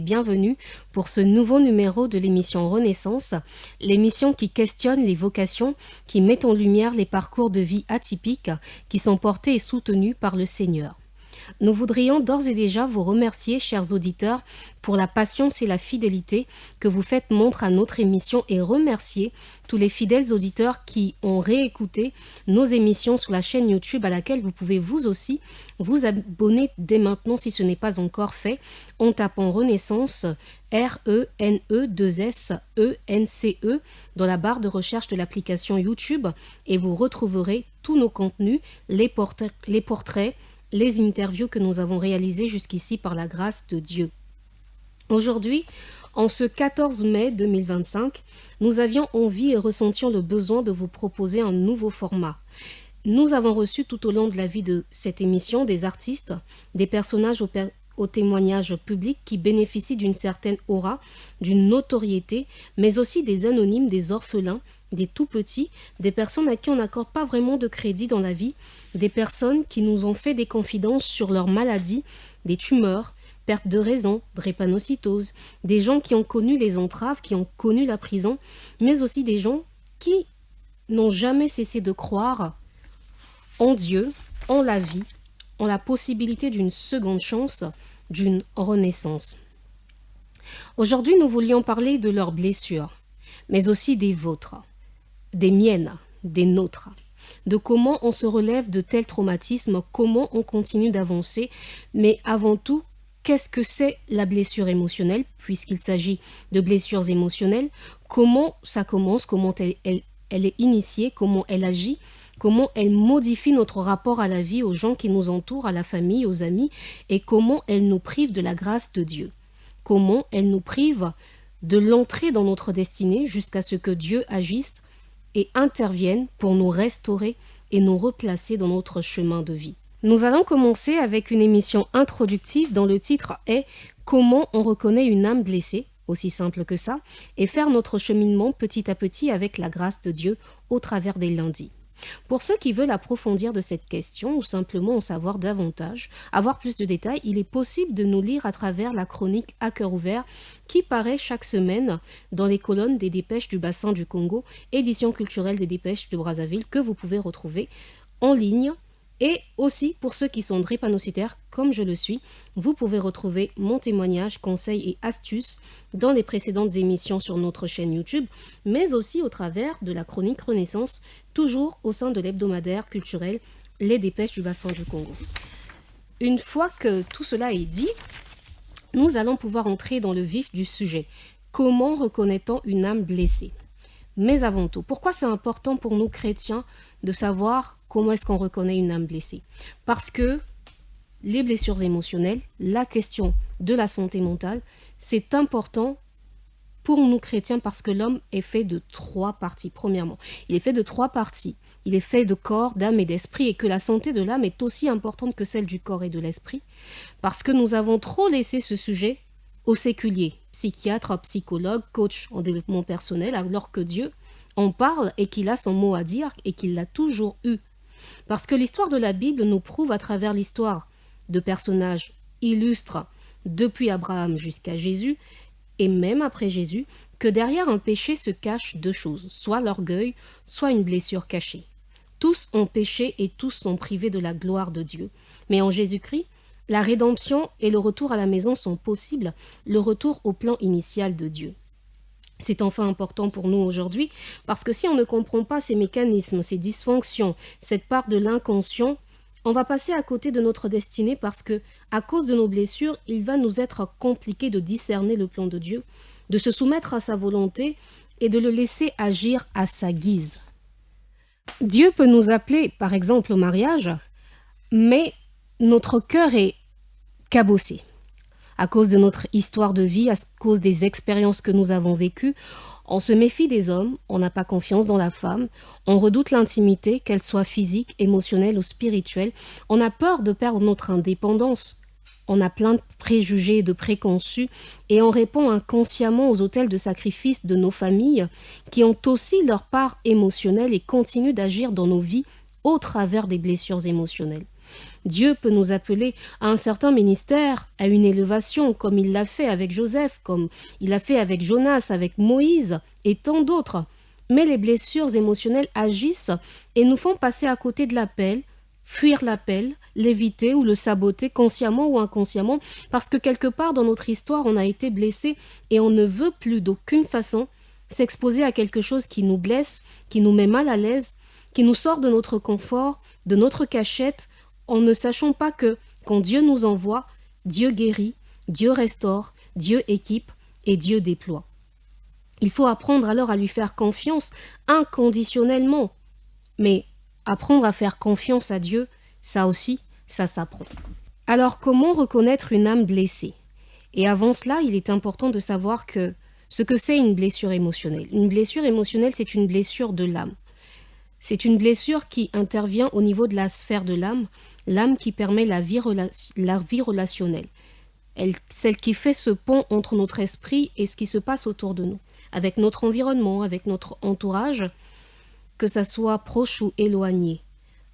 bienvenue pour ce nouveau numéro de l'émission Renaissance, l'émission qui questionne les vocations, qui met en lumière les parcours de vie atypiques qui sont portés et soutenus par le Seigneur. Nous voudrions d'ores et déjà vous remercier, chers auditeurs, pour la patience et la fidélité que vous faites montre à notre émission et remercier tous les fidèles auditeurs qui ont réécouté nos émissions sur la chaîne YouTube à laquelle vous pouvez vous aussi vous abonner dès maintenant si ce n'est pas encore fait en tapant Renaissance RENE2SENCE dans la barre de recherche de l'application YouTube et vous retrouverez tous nos contenus, les portraits, les interviews que nous avons réalisées jusqu'ici par la grâce de Dieu. Aujourd'hui, en ce 14 mai 2025, nous avions envie et ressentions le besoin de vous proposer un nouveau format. Nous avons reçu tout au long de la vie de cette émission des artistes, des personnages au témoignage public qui bénéficient d'une certaine aura, d'une notoriété, mais aussi des anonymes, des orphelins, des tout-petits, des personnes à qui on n'accorde pas vraiment de crédit dans la vie, des personnes qui nous ont fait des confidences sur leurs maladies, des tumeurs, perte de raison, drépanocytose, des gens qui ont connu les entraves, qui ont connu la prison, mais aussi des gens qui n'ont jamais cessé de croire en Dieu, en la vie, en la possibilité d'une seconde chance, d'une renaissance. Aujourd'hui, nous voulions parler de leurs blessures, mais aussi des vôtres, des miennes, des nôtres, de comment on se relève de tels traumatismes, comment on continue d'avancer, mais avant tout, qu'est-ce que c'est la blessure émotionnelle, puisqu'il s'agit de blessures émotionnelles, comment ça commence, comment elle est initiée, comment elle agit, comment elle modifie notre rapport à la vie, aux gens qui nous entourent, à la famille, aux amis, et comment elle nous prive de la grâce de Dieu, comment elle nous prive de l'entrée dans notre destinée jusqu'à ce que Dieu agisse et intervienne pour nous restaurer et nous replacer dans notre chemin de vie. Nous allons commencer avec une émission introductive dont le titre est « Comment on reconnaît une âme blessée ?» aussi simple que ça, et faire notre cheminement petit à petit avec la grâce de Dieu au travers des lundis. Pour ceux qui veulent approfondir de cette question ou simplement en savoir davantage, avoir plus de détails, il est possible de nous lire à travers la chronique à cœur ouvert qui paraît chaque semaine dans les colonnes des Dépêches du bassin du Congo, édition culturelle des Dépêches de Brazzaville que vous pouvez retrouver en ligne. Et aussi, pour ceux qui sont drépanocytaires, comme je le suis, vous pouvez retrouver mon témoignage, conseils et astuces dans les précédentes émissions sur notre chaîne YouTube, mais aussi au travers de la chronique Renaissance, toujours au sein de l'hebdomadaire culturel Les Dépêches du bassin du Congo. Une fois que tout cela est dit, nous allons pouvoir entrer dans le vif du sujet. Comment reconnaît-on une âme blessée ? Mais avant tout, pourquoi c'est important pour nous chrétiens de savoir comment est-ce qu'on reconnaît une âme blessée? Parce que les blessures émotionnelles, la question de la santé mentale, c'est important pour nous chrétiens parce que l'homme est fait de trois parties. Premièrement, il est fait de trois parties. Il est fait de corps, d'âme et d'esprit et que la santé de l'âme est aussi importante que celle du corps et de l'esprit parce que nous avons trop laissé ce sujet aux séculiers, psychiatres, psychologues, coachs en développement personnel, alors que Dieu en parle et qu'il a son mot à dire et qu'il l'a toujours eu. Parce que l'histoire de la Bible nous prouve à travers l'histoire de personnages illustres depuis Abraham jusqu'à Jésus et même après Jésus que derrière un péché se cachent deux choses, soit l'orgueil, soit une blessure cachée. Tous ont péché et tous sont privés de la gloire de Dieu. Mais en Jésus-Christ, la rédemption et le retour à la maison sont possibles, le retour au plan initial de Dieu. C'est enfin important pour nous aujourd'hui parce que si on ne comprend pas ces mécanismes, ces dysfonctions, cette part de l'inconscient, on va passer à côté de notre destinée parce que, à cause de nos blessures, il va nous être compliqué de discerner le plan de Dieu, de se soumettre à sa volonté et de le laisser agir à sa guise. Dieu peut nous appeler, par exemple, au mariage, mais notre cœur est cabossé. À cause de notre histoire de vie, à cause des expériences que nous avons vécues, on se méfie des hommes, on n'a pas confiance dans la femme, on redoute l'intimité, qu'elle soit physique, émotionnelle ou spirituelle, on a peur de perdre notre indépendance, on a plein de préjugés et de préconçus et on répond inconsciemment aux autels de sacrifice de nos familles qui ont aussi leur part émotionnelle et continuent d'agir dans nos vies au travers des blessures émotionnelles. Dieu peut nous appeler à un certain ministère, à une élévation, comme il l'a fait avec Joseph, comme il l'a fait avec Jonas, avec Moïse et tant d'autres. Mais les blessures émotionnelles agissent et nous font passer à côté de l'appel, fuir l'appel, l'éviter ou le saboter consciemment ou inconsciemment, parce que quelque part dans notre histoire, on a été blessé et on ne veut plus d'aucune façon s'exposer à quelque chose qui nous blesse, qui nous met mal à l'aise, qui nous sort de notre confort, de notre cachette, en ne sachant pas que quand Dieu nous envoie, Dieu guérit, Dieu restaure, Dieu équipe et Dieu déploie. Il faut apprendre alors à lui faire confiance inconditionnellement. Mais apprendre à faire confiance à Dieu, ça aussi, ça s'apprend. Alors comment reconnaître une âme blessée? Et avant cela, il est important de savoir que ce que c'est une blessure émotionnelle. Une blessure émotionnelle, c'est une blessure de l'âme. C'est une blessure qui intervient au niveau de la sphère de l'âme qui permet la vie relationnelle. Celle qui fait ce pont entre notre esprit et ce qui se passe autour de nous, avec notre environnement, avec notre entourage, que ça soit proche ou éloigné.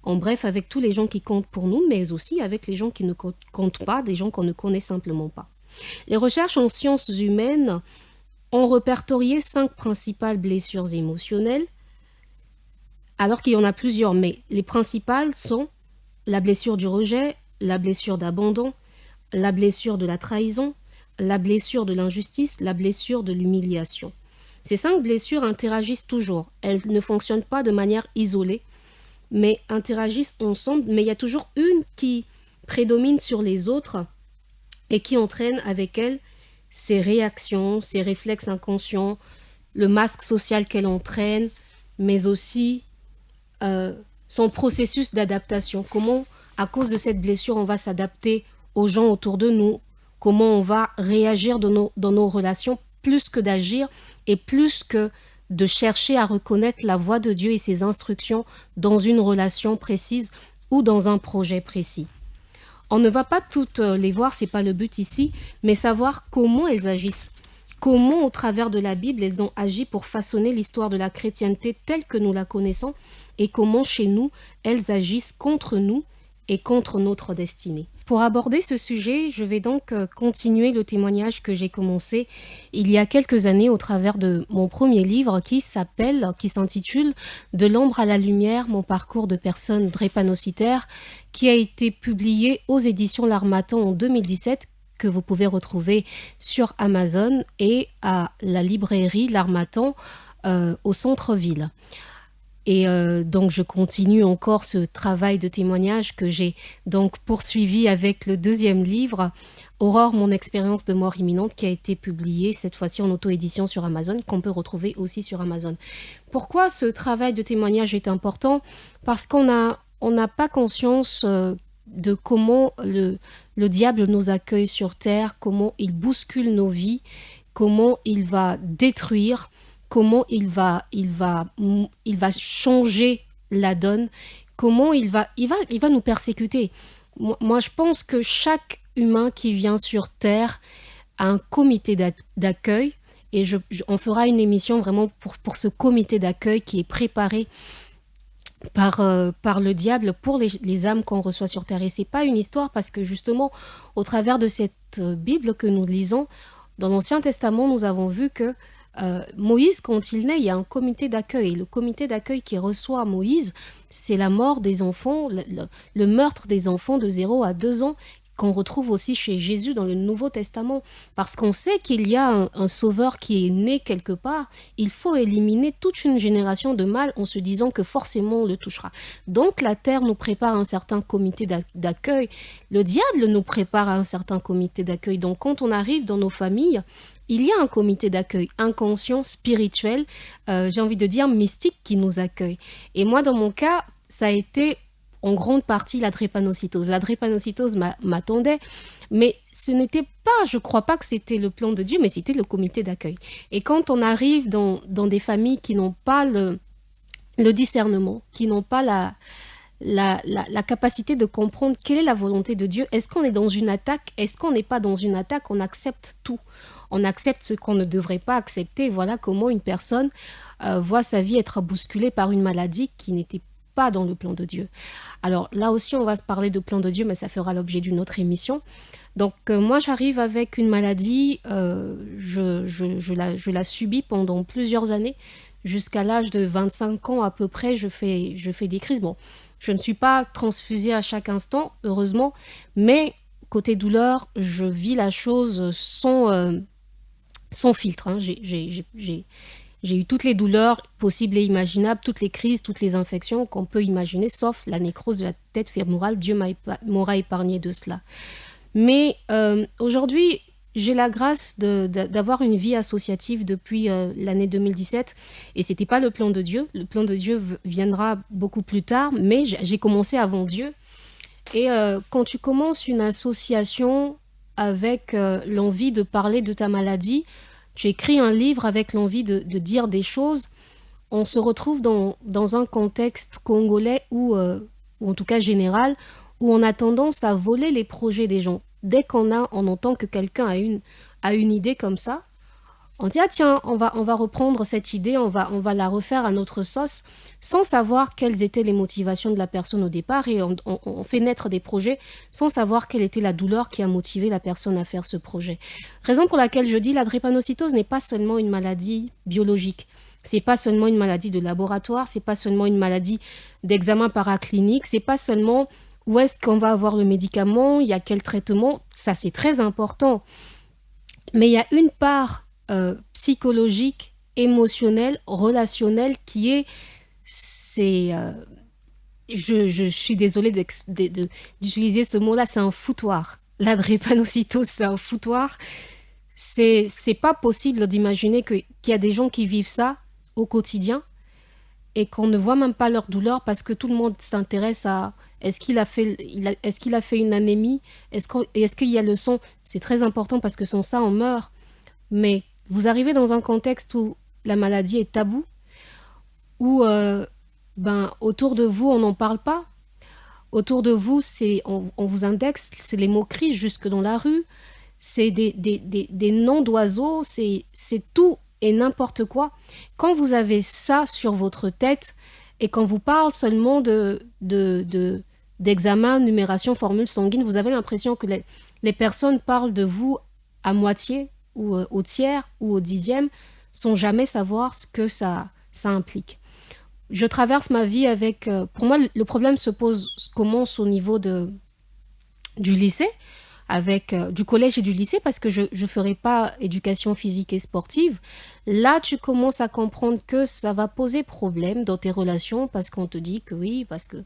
En bref, avec tous les gens qui comptent pour nous, mais aussi avec les gens qui ne comptent pas, des gens qu'on ne connaît simplement pas. Les recherches en sciences humaines ont répertorié 5 principales blessures émotionnelles, alors qu'il y en a plusieurs, mais les principales sont la blessure du rejet, la blessure d'abandon, la blessure de la trahison, la blessure de l'injustice, la blessure de l'humiliation. Ces 5 blessures interagissent toujours. Elles ne fonctionnent pas de manière isolée, mais interagissent ensemble, mais il y a toujours une qui prédomine sur les autres et qui entraîne avec elle ses réactions, ses réflexes inconscients, le masque social qu'elle entraîne, mais aussi son processus d'adaptation. Comment, à cause de cette blessure, on va s'adapter aux gens autour de nous, comment on va réagir dans nos relations, plus que d'agir et plus que de chercher à reconnaître la voix de Dieu et ses instructions dans une relation précise ou dans un projet précis. On ne va pas toutes les voir, c'est pas le but ici, mais savoir comment elles agissent. Comment, au travers de la Bible, elles ont agi pour façonner l'histoire de la chrétienté telle que nous la connaissons et comment, chez nous, elles agissent contre nous et contre notre destinée. Pour aborder ce sujet, je vais donc continuer le témoignage que j'ai commencé il y a quelques années au travers de mon premier livre qui s'intitule « De l'ombre à la lumière, mon parcours de personne drépanocytaire » qui a été publié aux éditions L'Harmattan en 2017, que vous pouvez retrouver sur Amazon et à la librairie L'Harmattan au centre-ville. Et donc je continue encore ce travail de témoignage que j'ai donc poursuivi avec le deuxième livre, Aurore, mon expérience de mort imminente, qui a été publié cette fois-ci en auto-édition sur Amazon, qu'on peut retrouver aussi sur Amazon. Pourquoi ce travail de témoignage est important? Parce qu'on n'a pas conscience de comment le diable nous accueille sur terre, comment il bouscule nos vies, comment il va détruire, comment il va changer la donne, comment il va nous persécuter. Moi, je pense que chaque humain qui vient sur Terre a un comité d'accueil et on fera une émission vraiment pour ce comité d'accueil qui est préparé par le diable pour les âmes qu'on reçoit sur Terre. Et c'est pas une histoire parce que justement, au travers de cette Bible que nous lisons, dans l'Ancien Testament, nous avons vu que Moïse, quand il naît, il y a un comité d'accueil. Et le comité d'accueil qui reçoit Moïse, c'est la mort des enfants, le meurtre des enfants de 0 à 2 ans, qu'on retrouve aussi chez Jésus dans le Nouveau Testament. Parce qu'on sait qu'il y a un sauveur qui est né quelque part, il faut éliminer toute une génération de mâles en se disant que forcément on le touchera. Donc la terre nous prépare un certain comité d'accueil. Le diable nous prépare un certain comité d'accueil. Donc quand on arrive dans nos familles, il y a un comité d'accueil inconscient, spirituel, j'ai envie de dire mystique qui nous accueille. Et moi, dans mon cas, ça a été en grande partie la drépanocytose. La drépanocytose m'attendait, mais ce n'était pas, je ne crois pas que c'était le plan de Dieu, mais c'était le comité d'accueil. Et quand on arrive dans des familles qui n'ont pas le discernement, qui n'ont pas la capacité de comprendre quelle est la volonté de Dieu, est-ce qu'on est dans une attaque, est-ce qu'on n'est pas dans une attaque, on accepte tout. On accepte ce qu'on ne devrait pas accepter. Voilà comment une personne voit sa vie être bousculée par une maladie qui n'était pas dans le plan de Dieu. Alors là aussi, on va se parler de plan de Dieu, mais ça fera l'objet d'une autre émission. Donc moi, j'arrive avec une maladie, je la subis pendant plusieurs années. Jusqu'à l'âge de 25 ans à peu près, je fais des crises. Bon, je ne suis pas transfusée à chaque instant, heureusement, mais côté douleur, je vis la chose sans filtre. Hein. J'ai eu toutes les douleurs possibles et imaginables, toutes les crises, toutes les infections qu'on peut imaginer, sauf la nécrose de la tête fémorale. Dieu m'aura épargné de cela. Mais aujourd'hui, j'ai la grâce d'avoir une vie associative depuis l'année 2017 et ce n'était pas le plan de Dieu. Le plan de Dieu viendra beaucoup plus tard, mais j'ai commencé avant Dieu. Et quand tu commences une association avec l'envie de parler de ta maladie, tu écris un livre avec l'envie de dire des choses, on se retrouve dans un contexte congolais ou en tout cas général, où on a tendance à voler les projets des gens. Dès on entend que quelqu'un a une idée comme ça, on dit, ah tiens, on va reprendre cette idée, on va la refaire à notre sauce, sans savoir quelles étaient les motivations de la personne au départ, et on fait naître des projets sans savoir quelle était la douleur qui a motivé la personne à faire ce projet. Raison pour laquelle je dis, la drépanocytose n'est pas seulement une maladie biologique, c'est pas seulement une maladie de laboratoire, c'est pas seulement une maladie d'examen paraclinique, c'est pas seulement où est-ce qu'on va avoir le médicament, il y a quel traitement, ça c'est très important. Mais il y a une part psychologique, émotionnelle, relationnelle qui est, je suis désolée d'utiliser ce mot-là, c'est un foutoir. La drépanocytose, c'est un foutoir. C'est pas possible d'imaginer qu'il y a des gens qui vivent ça au quotidien et qu'on ne voit même pas leur douleur parce que tout le monde s'intéresse à est-ce qu'il a fait une anémie, est-ce qu'il y a le sang. C'est très important parce que sans ça, on meurt. Mais vous arrivez dans un contexte où la maladie est taboue, où autour de vous, on n'en parle pas. Autour de vous, on vous indexe, c'est les moqueries jusque dans la rue, c'est des noms d'oiseaux, c'est tout et n'importe quoi. Quand vous avez ça sur votre tête et qu'on vous parle seulement d'examen, numération, formule sanguine, vous avez l'impression que les personnes parlent de vous à moitié ou au tiers ou au dixième sans jamais savoir ce que ça implique. Je traverse ma vie avec... pour moi, le problème commence au niveau du lycée, avec du collège et du lycée, parce que je ne ferai pas éducation physique et sportive. Là, tu commences à comprendre que ça va poser problème dans tes relations, parce qu'on te dit que oui, parce que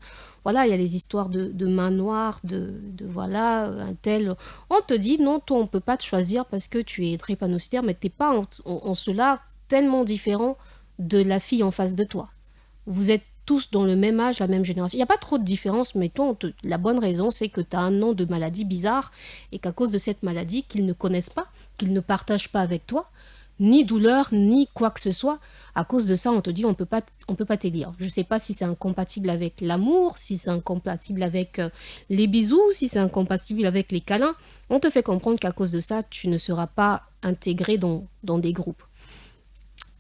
voilà, il y a les histoires de main noire, voilà, un tel... On te dit, non, toi, on ne peut pas te choisir parce que tu es drépanocytaire, mais tu n'es pas en cela tellement différent de la fille en face de toi. Vous êtes tous dans le même âge, la même génération. Il n'y a pas trop de différence, mettons, la bonne raison, c'est que tu as un nom de maladie bizarre et qu'à cause de cette maladie qu'ils ne connaissent pas, qu'ils ne partagent pas avec toi, ni douleur, ni quoi que ce soit, à cause de ça, on te dit, on peut pas t'élire. Je ne sais pas si c'est incompatible avec l'amour, si c'est incompatible avec les bisous, si c'est incompatible avec les câlins. On te fait comprendre qu'à cause de ça, tu ne seras pas intégré dans des groupes.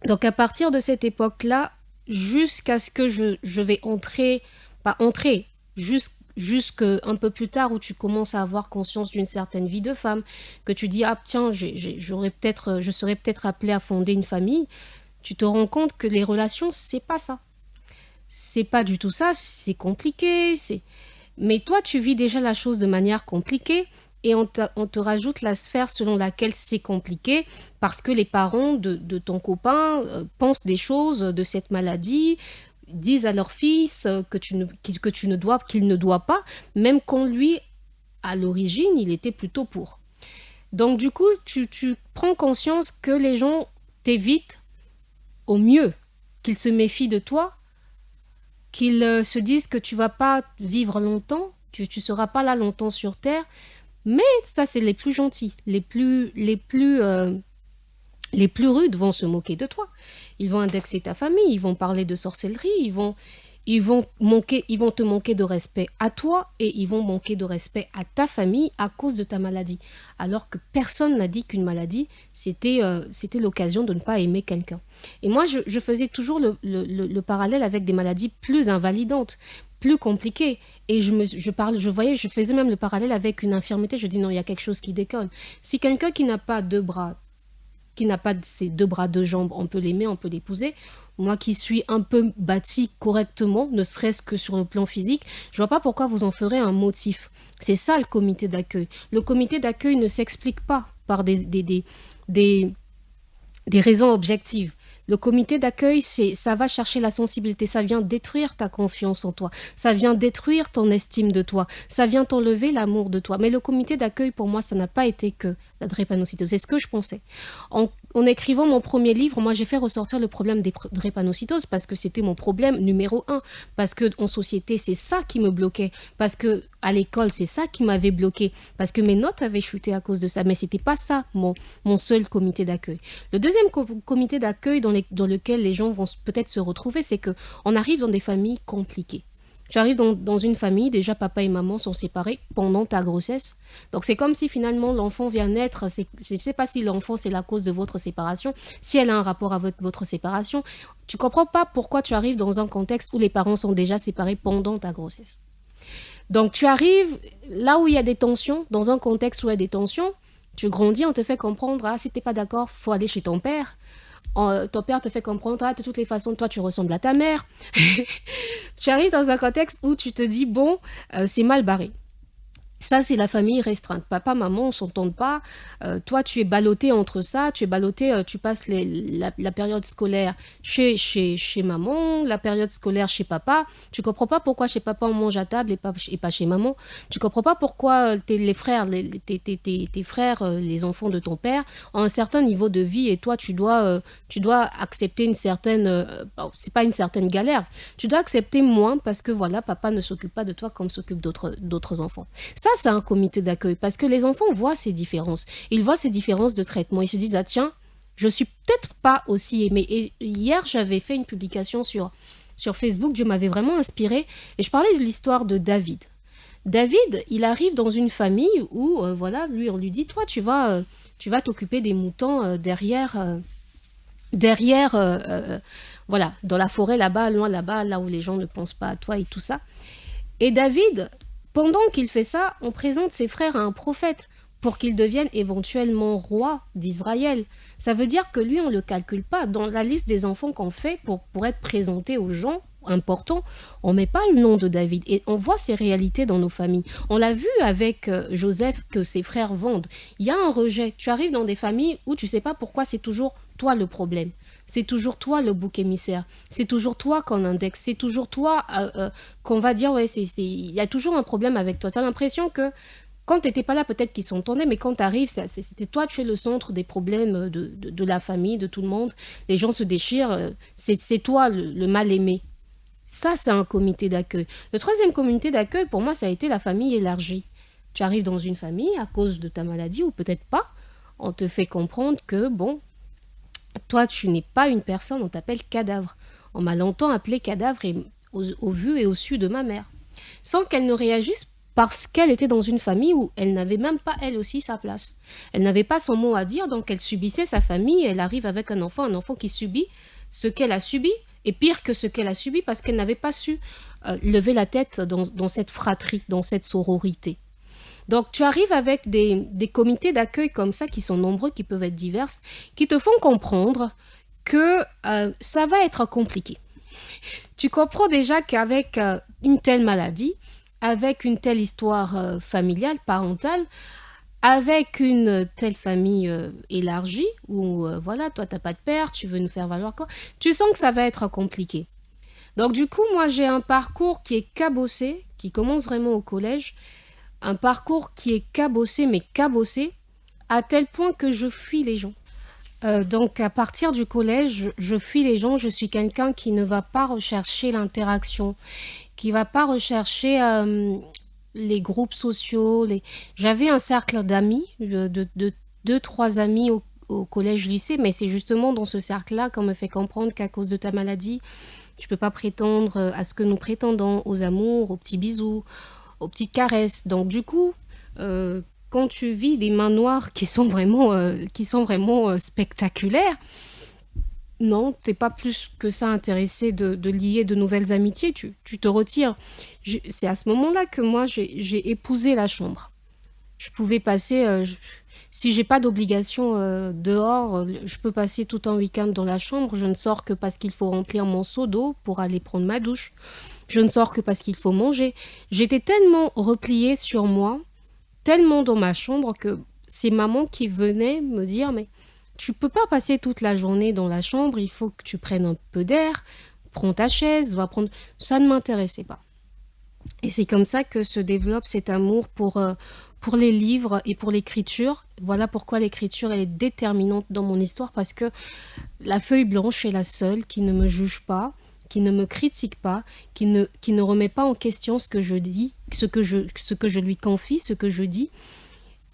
Donc à partir de cette époque-là, jusqu'à ce que je vais jusqu'un peu plus tard où tu commences à avoir conscience d'une certaine vie de femme, que tu dis, ah tiens, je serais peut-être appelée à fonder une famille, tu te rends compte que les relations, c'est pas ça. C'est pas du tout ça, c'est compliqué, mais toi, tu vis déjà la chose de manière compliquée, et on te rajoute la sphère selon laquelle c'est compliqué parce que les parents de ton copain pensent des choses de cette maladie, disent à leur fils qu'il ne doit pas, même quand lui, à l'origine, il était plutôt pour. Donc du coup, tu prends conscience que les gens t'évitent au mieux, qu'ils se méfient de toi, qu'ils se disent que tu vas pas vivre longtemps, tu seras pas là longtemps sur Terre. Mais ça, c'est les plus gentils, les plus rudes vont se moquer de toi. Ils vont indexer ta famille, ils vont parler de sorcellerie, ils ils vont te manquer de respect à toi et ils vont manquer de respect à ta famille à cause de ta maladie. Alors que personne n'a dit qu'une maladie, c'était l'occasion de ne pas aimer quelqu'un. Et moi, je faisais toujours le parallèle avec des maladies plus invalidantes, plus compliquées. Et je faisais même le parallèle avec une infirmité. Je dis non, il y a quelque chose qui déconne. Si quelqu'un qui n'a pas deux bras, qui n'a pas ses deux bras, deux jambes, on peut l'aimer, on peut l'épouser. Moi qui suis un peu bâtie correctement, ne serait-ce que sur le plan physique, je vois pas pourquoi vous en ferez un motif. C'est ça le comité d'accueil. Le comité d'accueil ne s'explique pas par des, des raisons objectives. Le comité d'accueil, ça va chercher la sensibilité, ça vient détruire ta confiance en toi, ça vient détruire ton estime de toi, ça vient t'enlever l'amour de toi. Mais le comité d'accueil, pour moi, ça n'a pas été que la drépanocytose. C'est ce que je pensais. En écrivant mon premier livre, moi, j'ai fait ressortir le problème des drépanocytoses parce que c'était mon problème numéro un. Parce qu'en société, c'est ça qui me bloquait. Parce qu'à l'école, c'est ça qui m'avait bloqué. Parce que mes notes avaient chuté à cause de ça. Mais ce n'était pas ça, mon seul comité d'accueil. Le deuxième comité d'accueil dans lequel les gens vont peut-être se retrouver, c'est qu'on arrive dans des familles compliquées. Tu arrives dans une famille, déjà papa et maman sont séparés pendant ta grossesse. Donc c'est comme si finalement l'enfant vient naître, je ne sais pas si l'enfant c'est la cause de votre séparation, si elle a un rapport avec votre séparation. Tu ne comprends pas pourquoi tu arrives dans un contexte où les parents sont déjà séparés pendant ta grossesse. Donc tu arrives là où il y a des tensions, dans un contexte où il y a des tensions, tu grandis, on te fait comprendre, ah si tu n'es pas d'accord, il faut aller chez ton père. Ton père te fait comprendre, ah, de toutes les façons, toi, tu ressembles à ta mère. Tu arrives dans un contexte où tu te dis, bon, c'est mal barré. Ça, c'est la famille restreinte. Papa, maman, on ne s'entend pas. Toi, tu es ballotté entre ça. Tu es ballotté, tu passes la période scolaire chez maman, la période scolaire chez papa. Tu ne comprends pas pourquoi chez papa, on mange à table et pas chez maman. Tu ne comprends pas pourquoi tes frères, tes frères, les enfants de ton père, ont un certain niveau de vie et toi, tu dois accepter une certaine... c'est pas une certaine galère. Tu dois accepter moins parce que, voilà, papa ne s'occupe pas de toi comme s'occupe d'autres enfants. Ça, c'est un comité d'accueil parce que les enfants voient ces différences. Ils voient ces différences de traitement. Ils se disent, ah tiens, je suis peut-être pas aussi aimé. Et hier, j'avais fait une publication sur Facebook. Dieu m'avait vraiment inspirée. Et je parlais de l'histoire de David. David, il arrive dans une famille où, voilà, lui, on lui dit, toi, tu vas t'occuper des moutons voilà, dans la forêt là-bas, loin là-bas, là où les gens ne pensent pas à toi et tout ça. Et David... Pendant qu'il fait ça, on présente ses frères à un prophète pour qu'il devienne éventuellement roi d'Israël. Ça veut dire que lui, on ne le calcule pas. Dans la liste des enfants qu'on fait pour être présenté aux gens importants, on ne met pas le nom de David. Et on voit ces réalités dans nos familles. On l'a vu avec Joseph que ses frères vendent. Il y a un rejet. Tu arrives dans des familles où tu ne sais pas pourquoi c'est toujours toi le problème. C'est toujours toi le bouc émissaire. C'est toujours toi qu'on indexe. C'est toujours toi qu'on va dire, ouais, il y a toujours un problème avec toi. Tu as l'impression que quand tu n'étais pas là, peut-être qu'ils s'entendaient, mais quand tu arrives, c'était toi, tu es le centre des problèmes de la famille, de tout le monde. Les gens se déchirent. C'est toi le mal aimé. Ça, c'est un comité d'accueil. Le troisième comité d'accueil, pour moi, ça a été la famille élargie. Tu arrives dans une famille à cause de ta maladie, ou peut-être pas. On te fait comprendre que, bon, toi, tu n'es pas une personne, on t'appelle cadavre. On m'a longtemps appelé cadavre au vu et au su de ma mère. Sans qu'elle ne réagisse parce qu'elle était dans une famille où elle n'avait même pas, elle aussi, sa place. Elle n'avait pas son mot à dire, donc elle subissait sa famille. Elle arrive avec un enfant qui subit ce qu'elle a subi, et pire que ce qu'elle a subi parce qu'elle n'avait pas su lever la tête dans cette fratrie, dans cette sororité. Donc, tu arrives avec des comités d'accueil comme ça, qui sont nombreux, qui peuvent être divers, qui te font comprendre que ça va être compliqué. Tu comprends déjà qu'avec une telle maladie, avec une telle histoire familiale, parentale, avec une telle famille élargie, où voilà, toi, tu n'as pas de père, tu veux nous faire valoir quoi, tu sens que ça va être compliqué. Donc, du coup, moi, j'ai un parcours qui est cabossé, qui commence vraiment au collège, un parcours qui est cabossé, mais cabossé, à tel point que je fuis les gens. Donc, à partir du collège, je fuis les gens. Je suis quelqu'un qui ne va pas rechercher l'interaction, qui ne va pas rechercher les groupes sociaux. J'avais un cercle d'amis, de 2-3 amis au collège-lycée, mais c'est justement dans ce cercle-là qu'on me fait comprendre qu'à cause de ta maladie, Tu peux pas prétendre à ce que nous prétendons, aux amours, aux petits bisous, aux petites caresses. Donc du coup, quand tu vis des mains noires qui sont vraiment spectaculaires, non, t'es pas plus que ça intéressé de lier de nouvelles amitiés, tu te retires. C'est à ce moment-là que moi, j'ai épousé la chambre. Je pouvais passer, si j'ai pas d'obligation dehors, je peux passer tout un week-end dans la chambre. Je ne sors que parce qu'il faut remplir mon seau d'eau pour aller prendre ma douche. Je ne sors que parce qu'il faut manger. J'étais tellement repliée sur moi, tellement dans ma chambre que c'est maman qui venait me dire, mais tu peux pas passer toute la journée dans la chambre, il faut que tu prennes un peu d'air, prends ta chaise, va prendre... Ça ne m'intéressait pas. Et c'est comme ça que se développe cet amour pour les livres et pour l'écriture. Voilà pourquoi l'écriture elle est déterminante dans mon histoire, parce que la feuille blanche est la seule qui ne me juge pas, qui ne me critique pas, qui ne remet pas en question ce que je dis, ce que je lui confie, ce que je dis.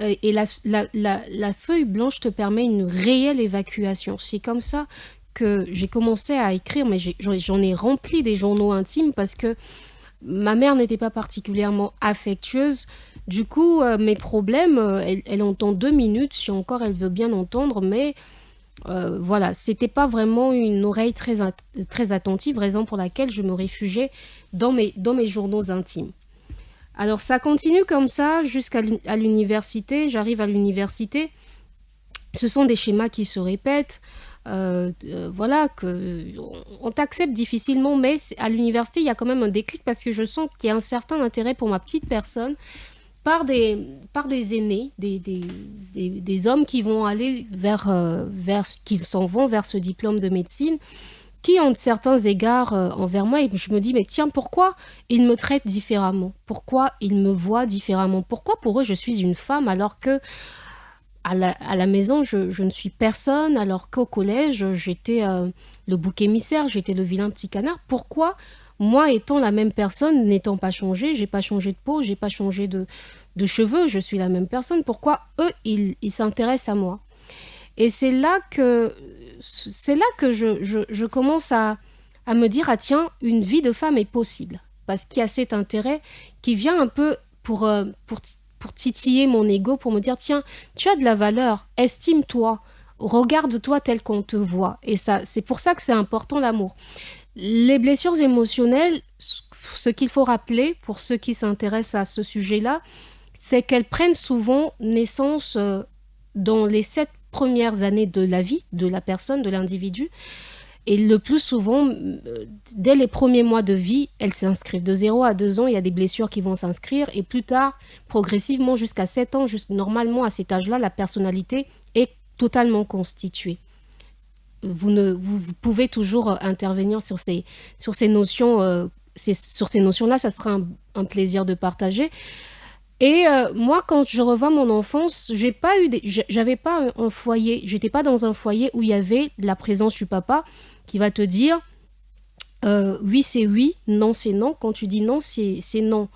Et la feuille blanche te permet une réelle évacuation. C'est comme ça que j'ai commencé à écrire, mais j'en ai rempli des journaux intimes parce que ma mère n'était pas particulièrement affectueuse. Du coup, mes problèmes, elle entend 2 minutes, si encore elle veut bien entendre, mais voilà, c'était pas vraiment une oreille très attentive, raison pour laquelle je me réfugiais dans mes journaux intimes. Alors ça continue comme ça jusqu'à l'université. J'arrive à l'université. Ce sont des schémas qui se répètent. Voilà, on t'accepte difficilement, mais à l'université, il y a quand même un déclic parce que je sens qu'il y a un certain intérêt pour ma petite personne par des aînés, des hommes qui vont aller qui s'en vont vers ce diplôme de médecine, qui ont certains égards envers moi, et je me dis, mais tiens, pourquoi ils me traitent différemment? Pourquoi ils me voient différemment? Pourquoi pour eux je suis une femme alors que à la maison je ne suis personne, alors qu'au collège j'étais le bouc émissaire, j'étais le vilain petit canard? Pourquoi moi, étant la même personne, n'étant pas changée, j'ai pas changé de peau, j'ai pas changé de cheveux, je suis la même personne, pourquoi eux ils s'intéressent à moi? Et c'est là que je commence à me dire, ah tiens, une vie de femme est possible. Parce qu'il y a cet intérêt qui vient un peu pour titiller mon ego, pour me dire, tiens, tu as de la valeur, estime-toi, regarde-toi tel qu'on te voit. Et ça, c'est pour ça que c'est important l'amour. Les blessures émotionnelles, ce qu'il faut rappeler pour ceux qui s'intéressent à ce sujet-là, c'est qu'elles prennent souvent naissance dans les 7 premières années de la vie de la personne, de l'individu. Et le plus souvent, dès les premiers mois de vie, elles s'inscrivent. De 0 à 2 ans, il y a des blessures qui vont s'inscrire. Et plus tard, progressivement, jusqu'à 7 ans, normalement, à cet âge-là, la personnalité est totalement constituée. Vous pouvez toujours intervenir sur ces notions. Sur ces notions-là, ça sera un plaisir de partager. Et moi, quand je revois mon enfance, j'avais pas un foyer, j'étais pas dans un foyer où il y avait la présence du papa qui va te dire oui c'est oui, non c'est non. Quand tu dis non, c'est non.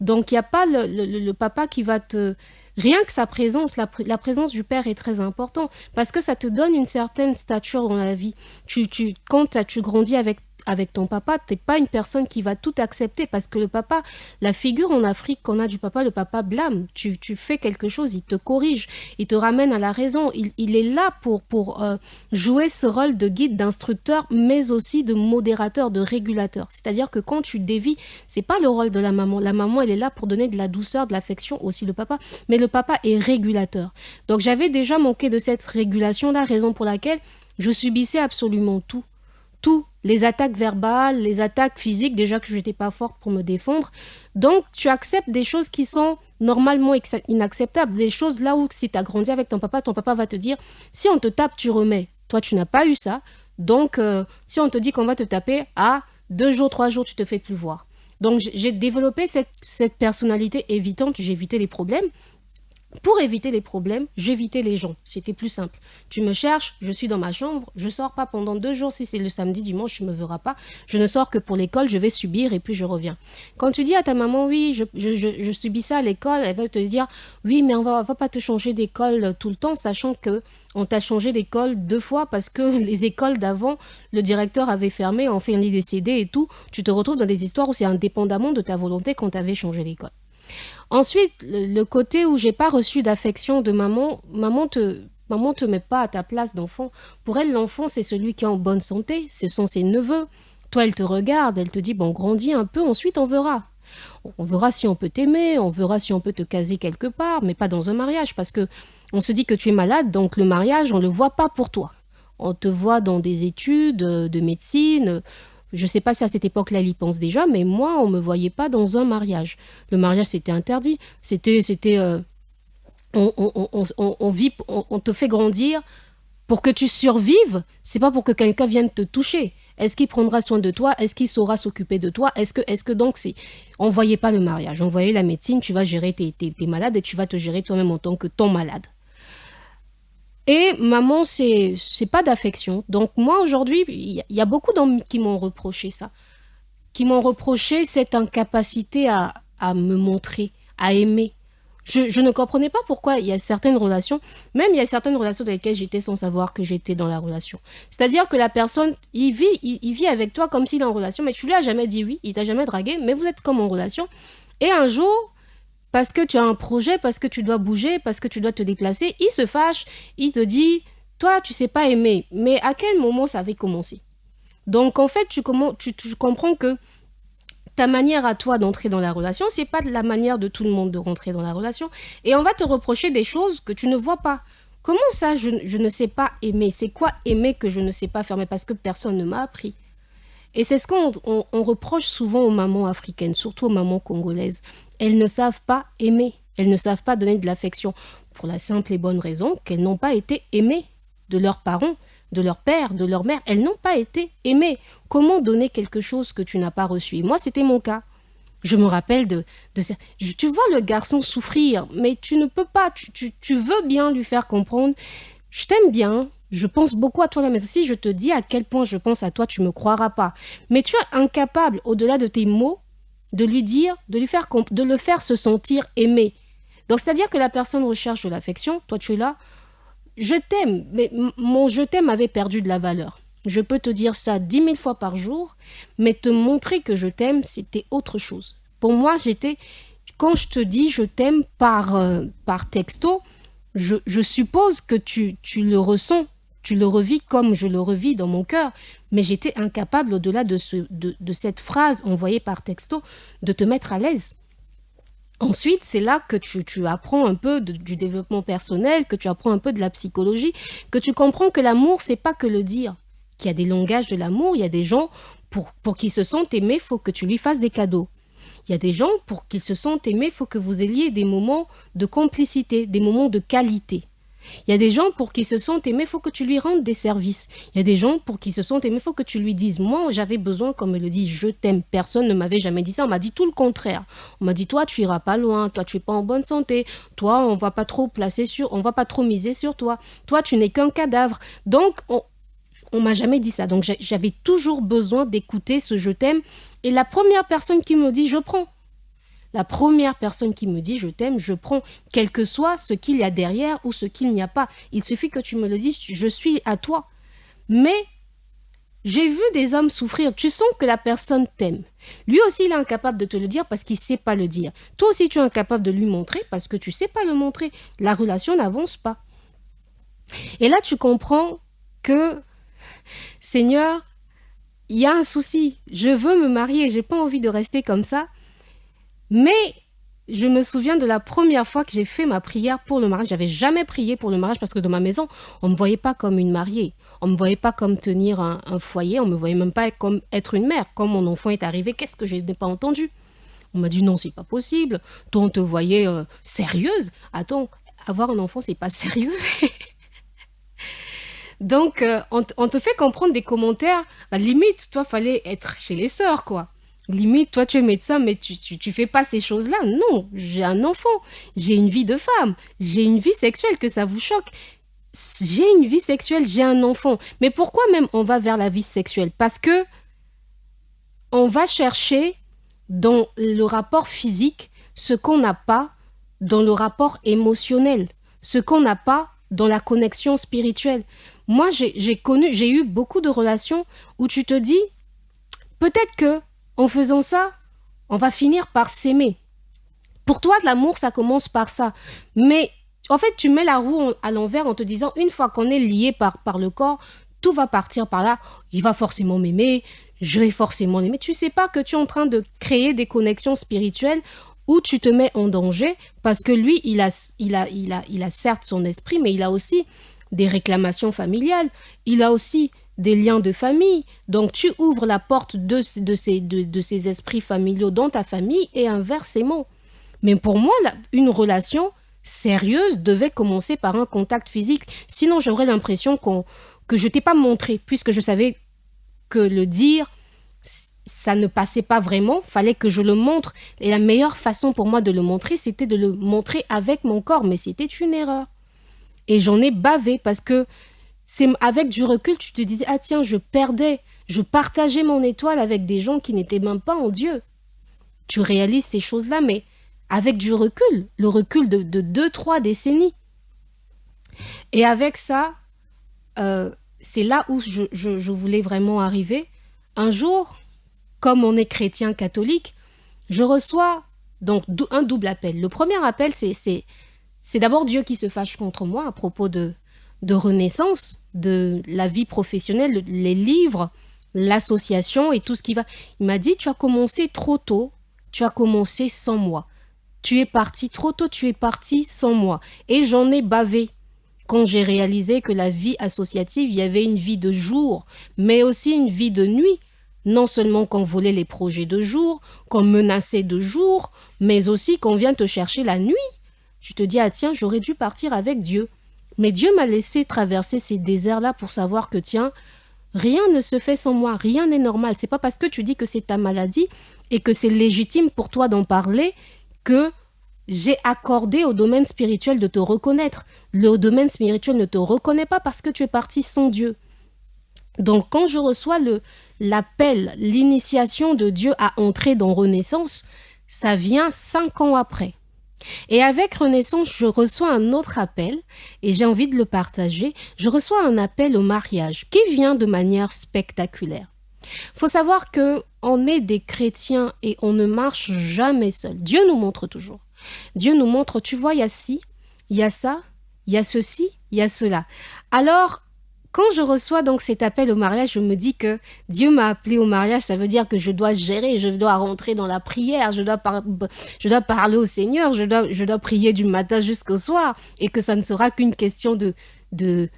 Donc il n'y a pas le papa qui va te... Rien que sa présence, la présence du père est très importante parce que ça te donne une certaine stature dans la vie. Quand tu grandis avec ton papa, t'es pas une personne qui va tout accepter parce que le papa, la figure en Afrique qu'on a du papa, le papa blâme. Tu fais quelque chose, il te corrige, il te ramène à la raison. Il est là pour jouer ce rôle de guide, d'instructeur, mais aussi de modérateur, de régulateur. C'est-à-dire que quand tu dévies, c'est pas le rôle de la maman. La maman, elle est là pour donner de la douceur, de l'affection, aussi le papa. Mais le papa est régulateur. Donc j'avais déjà manqué de cette régulation-là, raison pour laquelle je subissais absolument tout. Les attaques verbales, les attaques physiques, déjà que je n'étais pas forte pour me défendre. Donc, tu acceptes des choses qui sont normalement inacceptables. Des choses là où, si tu as grandi avec ton papa va te dire, si on te tape, tu remets. Toi, tu n'as pas eu ça. Donc, si on te dit qu'on va te taper, 2 jours, 3 jours, tu te fais plus voir. Donc, j'ai développé cette personnalité évitante. J'ai évité les problèmes. Pour éviter les problèmes, j'évitais les gens. C'était plus simple. Tu me cherches, je suis dans ma chambre, je sors pas pendant 2 jours. Si c'est le samedi, dimanche, tu me verras pas. Je ne sors que pour l'école, je vais subir et puis je reviens. Quand tu dis à ta maman, oui, je subis ça à l'école, elle va te dire, oui, mais on va pas te changer d'école tout le temps, sachant que on t'a changé d'école 2 fois parce que les écoles d'avant, le directeur avait fermé, en fait, il est décédé et tout. Tu te retrouves dans des histoires où c'est indépendamment de ta volonté qu'on t'avait changé d'école. Ensuite, le côté où j'ai pas reçu d'affection de maman, maman te met pas à ta place d'enfant. Pour elle, l'enfant, c'est celui qui est en bonne santé, ce sont ses neveux. Toi, elle te regarde, elle te dit, bon, grandis un peu, ensuite on verra. On verra si on peut t'aimer, on verra si on peut te caser quelque part, mais pas dans un mariage, parce que on se dit que tu es malade, donc le mariage, on le voit pas pour toi. On te voit dans des études de médecine. Je ne sais pas si à cette époque-là, il y pense déjà, mais moi, on ne me voyait pas dans un mariage. Le mariage, c'était interdit. On te fait grandir pour que tu survives. C'est pas pour que quelqu'un vienne te toucher. Est-ce qu'il prendra soin de toi? Est-ce qu'il saura s'occuper de toi? Est-ce que donc c'est... On voyait pas le mariage, on voyait la médecine. Tu vas gérer tes malades et tu vas te gérer toi-même en tant que ton malade. Et maman, c'est pas d'affection. Donc moi, aujourd'hui, il y a beaucoup d'hommes qui m'ont reproché ça. Qui m'ont reproché cette incapacité à me montrer, à aimer. Je ne comprenais pas pourquoi il y a certaines relations, même il y a certaines relations dans lesquelles j'étais sans savoir que j'étais dans la relation. C'est-à-dire que la personne, il vit avec toi comme s'il est en relation, mais tu lui as jamais dit oui, il t'a jamais dragué, mais vous êtes comme en relation. Et un jour, parce que tu as un projet, parce que tu dois bouger, parce que tu dois te déplacer, il se fâche, il te dit, toi, tu sais pas aimer. Mais à quel moment ça avait commencé? Donc, en fait, tu comprends que ta manière à toi d'entrer dans la relation, c'est pas la manière de tout le monde de rentrer dans la relation. Et on va te reprocher des choses que tu ne vois pas. Comment ça, je ne sais pas aimer? C'est quoi aimer que je ne sais pas faire? Mais parce que personne ne m'a appris. Et c'est ce qu'on reproche souvent aux mamans africaines, surtout aux mamans congolaises. Elles ne savent pas aimer, elles ne savent pas donner de l'affection, pour la simple et bonne raison qu'elles n'ont pas été aimées de leurs parents, de leur père, de leur mère. Elles n'ont pas été aimées. Comment donner quelque chose que tu n'as pas reçu? Et moi, c'était mon cas. Je me rappelle de ça. Tu vois le garçon souffrir, mais tu ne peux pas, tu veux bien lui faire comprendre, je t'aime bien, je pense beaucoup à toi, mais si je te dis à quel point je pense à toi, tu ne me croiras pas. Mais tu es incapable, au-delà de tes mots, de lui dire, de le faire se sentir aimé. Donc, c'est-à-dire que la personne recherche de l'affection, toi tu es là, je t'aime, mais mon je t'aime avait perdu de la valeur. Je peux te dire ça 10 000 fois par jour, mais te montrer que je t'aime, c'était autre chose. Pour moi, quand je te dis je t'aime par texto, je suppose que tu le ressens, tu le revis comme je le revis dans mon cœur, mais j'étais incapable, au-delà de cette phrase envoyée par texto, de te mettre à l'aise. Ensuite, c'est là que tu apprends un peu du développement personnel, que tu apprends un peu de la psychologie, que tu comprends que l'amour, c'est pas que le dire, qu'il y a des langages de l'amour, il y a des gens, pour qu'ils se sentent aimés, il faut que tu lui fasses des cadeaux. Il y a des gens, pour qu'ils se sentent aimés, il faut que vous ayez des moments de complicité, des moments de qualité. Il y a des gens pour qui se sentent aimés, il faut que tu lui rendes des services. Il y a des gens pour qui se sentent aimés, il faut que tu lui dises. Moi, j'avais besoin, comme elle le dit, je t'aime. Personne ne m'avait jamais dit ça. On m'a dit tout le contraire. On m'a dit, toi, tu iras pas loin. Toi, tu es pas en bonne santé. Toi, on va pas trop miser sur toi. Toi, tu n'es qu'un cadavre. Donc, on m'a jamais dit ça. Donc, j'avais toujours besoin d'écouter ce je t'aime. Et la première personne qui me dit, je prends. La première personne qui me dit je t'aime, je prends, quel que soit ce qu'il y a derrière ou ce qu'il n'y a pas. Il suffit que tu me le dises, je suis à toi. Mais j'ai vu des hommes souffrir. Tu sens que la personne t'aime. Lui aussi, il est incapable de te le dire parce qu'il ne sait pas le dire. Toi aussi, tu es incapable de lui montrer parce que tu ne sais pas le montrer. La relation n'avance pas. Et là, tu comprends que, Seigneur, il y a un souci. Je veux me marier, je n'ai pas envie de rester comme ça. Mais je me souviens de la première fois que j'ai fait ma prière pour le mariage. J'avais jamais prié pour le mariage parce que dans ma maison, on ne me voyait pas comme une mariée. On ne me voyait pas comme tenir un foyer. On ne me voyait même pas comme être une mère. Quand mon enfant est arrivé, qu'est-ce que je n'ai pas entendu? On m'a dit non, c'est pas possible. Toi, on te voyait sérieuse. Attends, avoir un enfant, c'est pas sérieux. Donc, on te fait comprendre des commentaires. Limite, toi, fallait être chez les sœurs, quoi. Limite, toi, tu es médecin, mais tu fais pas ces choses-là. Non, j'ai un enfant, j'ai une vie de femme, j'ai une vie sexuelle, que ça vous choque. J'ai une vie sexuelle, j'ai un enfant. Mais pourquoi même on va vers la vie sexuelle? Parce que on va chercher dans le rapport physique ce qu'on n'a pas dans le rapport émotionnel, ce qu'on n'a pas dans la connexion spirituelle. Moi, j'ai eu beaucoup de relations où tu te dis, peut-être que en faisant ça, on va finir par s'aimer. Pour toi, l'amour, ça commence par ça. Mais en fait, tu mets la roue à l'envers en te disant, une fois qu'on est lié par le corps, tout va partir par là. Il va forcément m'aimer, je vais forcément l'aimer. Tu ne sais pas que tu es en train de créer des connexions spirituelles où tu te mets en danger parce que lui, il a certes son esprit, mais il a aussi des réclamations familiales. Il a aussi des liens de famille. Donc, tu ouvres la porte de ces esprits familiaux dans ta famille et inversement. Mais pour moi, une relation sérieuse devait commencer par un contact physique. Sinon, j'aurais l'impression que je ne t'ai pas montré, puisque je savais que le dire, ça ne passait pas vraiment. Fallait que je le montre. Et la meilleure façon pour moi de le montrer, c'était de le montrer avec mon corps. Mais c'était une erreur. Et j'en ai bavé parce que c'est avec du recul, tu te disais, ah tiens, je partageais mon étoile avec des gens qui n'étaient même pas en Dieu. Tu réalises ces choses-là, mais avec du recul, le recul de 2-3 décennies. Et avec ça, c'est là où je voulais vraiment arriver. Un jour, comme on est chrétien catholique, je reçois donc un double appel. Le premier appel, c'est d'abord Dieu qui se fâche contre moi à propos de renaissance, de la vie professionnelle, les livres, l'association et tout ce qui va. Il m'a dit, tu as commencé trop tôt, tu as commencé sans moi. Tu es parti trop tôt, tu es parti sans moi. Et j'en ai bavé quand j'ai réalisé que la vie associative, il y avait une vie de jour, mais aussi une vie de nuit. Non seulement qu'on volait les projets de jour, qu'on menaçait de jour, mais aussi qu'on vient te chercher la nuit. Tu te dis, ah tiens, j'aurais dû partir avec Dieu. Mais Dieu m'a laissé traverser ces déserts-là pour savoir que, tiens, rien ne se fait sans moi, rien n'est normal. C'est pas parce que tu dis que c'est ta maladie et que c'est légitime pour toi d'en parler que j'ai accordé au domaine spirituel de te reconnaître. Le domaine spirituel ne te reconnaît pas parce que tu es parti sans Dieu. Donc, quand je reçois l'appel, l'initiation de Dieu à entrer dans Renaissance, ça vient 5 ans après. Et avec Renaissance, je reçois un autre appel et j'ai envie de le partager. Je reçois un appel au mariage qui vient de manière spectaculaire. Il faut savoir qu'on est des chrétiens et on ne marche jamais seul. Dieu nous montre toujours. Dieu nous montre, tu vois, il y a ci, il y a ça, il y a ceci, il y a cela. Alors, quand je reçois donc cet appel au mariage, je me dis que Dieu m'a appelé au mariage, ça veut dire que je dois gérer, je dois rentrer dans la prière, je dois parler au Seigneur, je dois prier du matin jusqu'au soir et que ça ne sera qu'une question de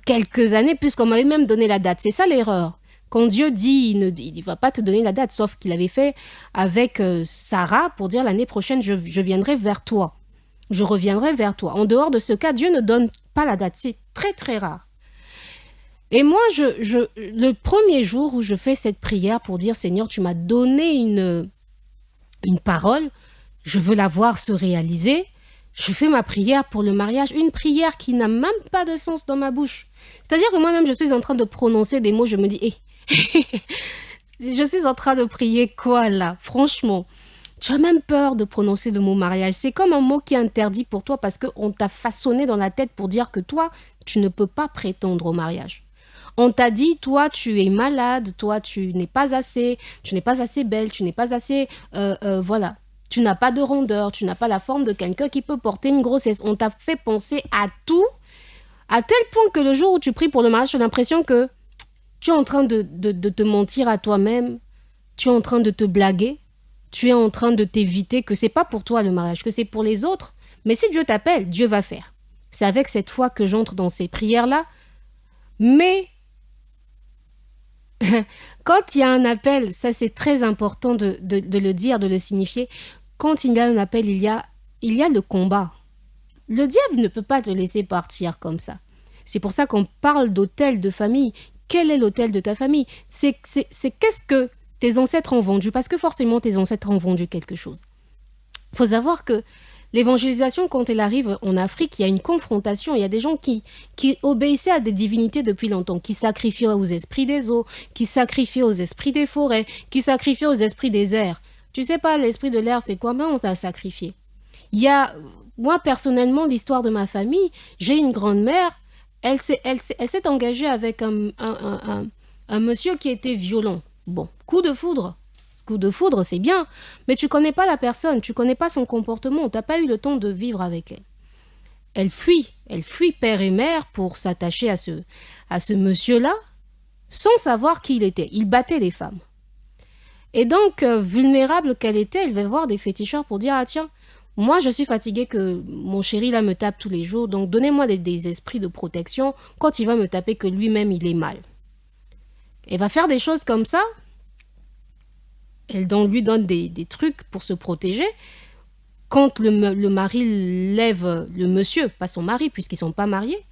quelques années puisqu'on m'avait même donné la date. C'est ça l'erreur. Quand Dieu dit, il ne va pas te donner la date, sauf qu'il avait fait avec Sarah pour dire l'année prochaine, je viendrai vers toi. Je reviendrai vers toi. En dehors de ce cas, Dieu ne donne pas la date. C'est très très rare. Et moi, le premier jour où je fais cette prière pour dire, Seigneur, tu m'as donné une parole, je veux la voir se réaliser, je fais ma prière pour le mariage, une prière qui n'a même pas de sens dans ma bouche. C'est-à-dire que moi-même, je suis en train de prononcer des mots, je me dis, je suis en train de prier quoi là? Franchement, tu as même peur de prononcer le mot mariage. C'est comme un mot qui est interdit pour toi parce qu'on t'a façonné dans la tête pour dire que toi, tu ne peux pas prétendre au mariage. On t'a dit, toi, tu es malade, toi, tu n'es pas assez belle, tu n'es pas assez, voilà. Tu n'as pas de rondeur, tu n'as pas la forme de quelqu'un qui peut porter une grossesse. On t'a fait penser à tout, à tel point que le jour où tu pries pour le mariage, tu as l'impression que tu es en train de te mentir à toi-même, tu es en train de te blaguer, tu es en train de t'éviter, que c'est pas pour toi le mariage, que c'est pour les autres. Mais si Dieu t'appelle, Dieu va faire. C'est avec cette foi que j'entre dans ces prières-là. Mais quand il y a un appel, ça c'est très important de le dire, de le signifier. Quand il y a un appel, il y a le combat. Le diable ne peut pas te laisser partir comme ça. C'est pour ça qu'on parle d'hôtel de famille. Quel est l'hôtel de ta famille? C'est qu'est-ce que tes ancêtres ont vendu, parce que forcément tes ancêtres ont vendu quelque chose. Il faut savoir que l'évangélisation, quand elle arrive en Afrique, il y a une confrontation. Il y a des gens qui obéissaient à des divinités depuis longtemps, qui sacrifiaient aux esprits des eaux, qui sacrifiaient aux esprits des forêts, qui sacrifiaient aux esprits des airs. Tu sais pas, l'esprit de l'air, c'est quoi? Mais on l'a sacrifié. Il y a, moi personnellement, l'histoire de ma famille, j'ai une grand-mère, elle s'est engagée avec un monsieur qui était violent. Bon, coup de foudre. Coup de foudre, c'est bien, mais tu connais pas la personne, tu connais pas son comportement, tu n'as pas eu le temps de vivre avec elle. Elle fuit père et mère pour s'attacher à ce monsieur-là, sans savoir qui il était. Il battait les femmes. Et donc, vulnérable qu'elle était, elle va voir des féticheurs pour dire, ah tiens, moi je suis fatiguée que mon chéri là me tape tous les jours, donc donnez-moi des esprits de protection quand il va me taper que lui-même il est mal. Elle va faire des choses comme ça. Elle lui donne des trucs pour se protéger. Quand le mari lève, le monsieur, pas son mari puisqu'ils ne sont pas mariés,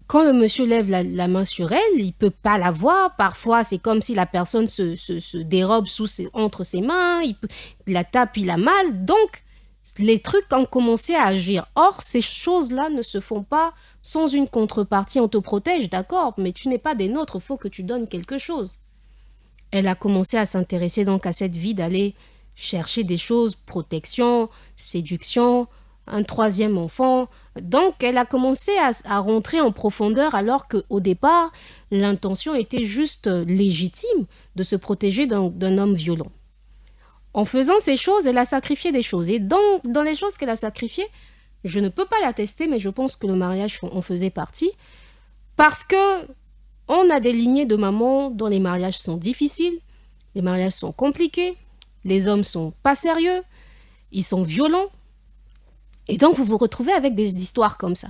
quand le monsieur lève la main sur elle, il ne peut pas la voir. Parfois, c'est comme si la personne se dérobe entre ses mains, il la tape, il a mal. Donc, les trucs ont commencé à agir. Or, ces choses-là ne se font pas sans une contrepartie. On te protège, d'accord, mais tu n'es pas des nôtres, il faut que tu donnes quelque chose. Elle a commencé à s'intéresser donc à cette vie d'aller chercher des choses, protection, séduction, un troisième enfant. Donc, elle a commencé à rentrer en profondeur alors qu'au départ, l'intention était juste légitime de se protéger d'un homme violent. En faisant ces choses, elle a sacrifié des choses. Et dans les choses qu'elle a sacrifiées, je ne peux pas l'attester, mais je pense que le mariage en faisait partie. Parce que on a des lignées de mamans dont les mariages sont difficiles, les mariages sont compliqués, les hommes sont pas sérieux, ils sont violents. Et donc, vous vous retrouvez avec des histoires comme ça.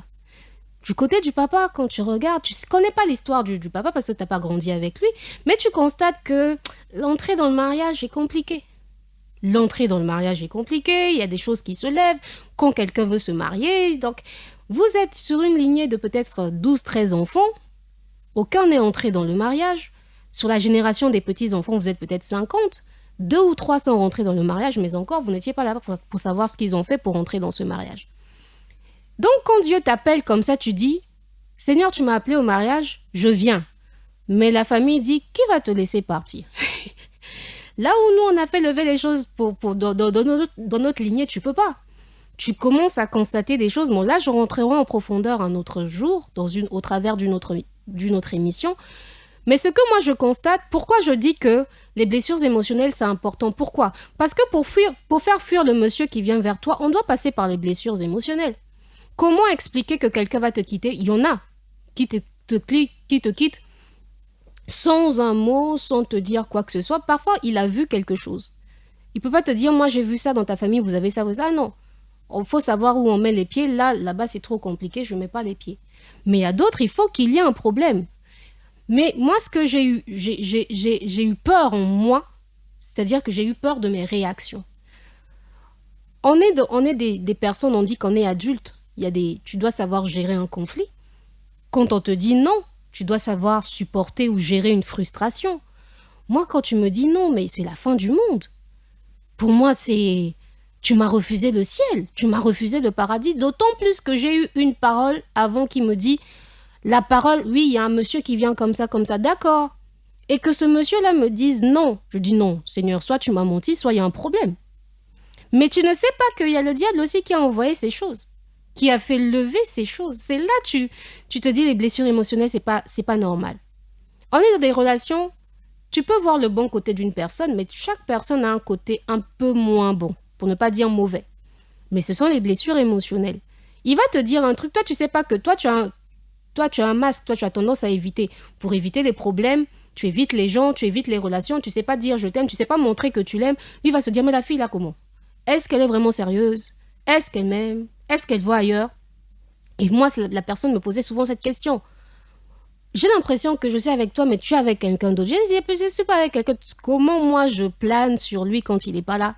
Du côté du papa, quand tu regardes, tu ne connais pas l'histoire du papa parce que tu n'as pas grandi avec lui, mais tu constates que l'entrée dans le mariage est compliquée. L'entrée dans le mariage est compliquée, il y a des choses qui se lèvent quand quelqu'un veut se marier. Donc, vous êtes sur une lignée de peut-être 12-13 enfants. Aucun n'est entré dans le mariage. Sur la génération des petits-enfants, vous êtes peut-être 50. 2 ou 3 sont rentrés dans le mariage, mais encore, vous n'étiez pas là pour savoir ce qu'ils ont fait pour entrer dans ce mariage. Donc, quand Dieu t'appelle comme ça, tu dis, « Seigneur, tu m'as appelé au mariage, je viens. » Mais la famille dit, « Qui va te laisser partir ?» Là où nous, on a fait lever les choses dans notre lignée, tu peux pas. Tu commences à constater des choses. Bon, là, je rentrerai en profondeur un autre jour, au travers d'une autre émission. Mais ce que moi, je constate, pourquoi je dis que les blessures émotionnelles, c'est important? Pourquoi? Parce que pour faire fuir le monsieur qui vient vers toi, on doit passer par les blessures émotionnelles. Comment expliquer que quelqu'un va te quitter? Il y en a qui te quittent sans un mot, sans te dire quoi que ce soit. Parfois, il a vu quelque chose. Il ne peut pas te dire, moi j'ai vu ça dans ta famille, vous avez ça, vous avez ça. Non. Il faut savoir où on met les pieds. Là-bas, c'est trop compliqué, je ne mets pas les pieds. Mais il y a d'autres, il faut qu'il y ait un problème. Mais moi, ce que j'ai eu peur en moi, c'est-à-dire que j'ai eu peur de mes réactions. On est des personnes, on dit qu'on est adulte. Tu dois savoir gérer un conflit. Quand on te dit non, tu dois savoir supporter ou gérer une frustration. Moi, quand tu me dis non, mais c'est la fin du monde. Pour moi, c'est... Tu m'as refusé le ciel, tu m'as refusé le paradis. D'autant plus que j'ai eu une parole avant qui me dit... La parole, oui, il y a un monsieur qui vient comme ça, d'accord. Et que ce monsieur-là me dise non. Je dis non, Seigneur, soit tu m'as menti, soit il y a un problème. Mais tu ne sais pas qu'il y a le diable aussi qui a envoyé ces choses, qui a fait lever ces choses. C'est là que tu te dis les blessures émotionnelles, c'est pas normal. On est dans des relations, tu peux voir le bon côté d'une personne, mais chaque personne a un côté un peu moins bon, pour ne pas dire mauvais. Mais ce sont les blessures émotionnelles. Il va te dire un truc, toi tu sais pas que toi tu as un masque, toi tu as tendance à éviter. Pour éviter les problèmes, tu évites les gens, tu évites les relations, tu sais pas dire je t'aime, tu sais pas montrer que tu l'aimes. Lui va se dire mais la fille là comment? Est-ce qu'elle est vraiment sérieuse? Est-ce qu'elle m'aime? Est-ce qu'elle voit ailleurs? Et moi, la personne me posait souvent cette question. J'ai l'impression que je suis avec toi, mais tu es avec quelqu'un d'autre. Je ne suis pas avec quelqu'un. Comment moi je plane sur lui quand il n'est pas là?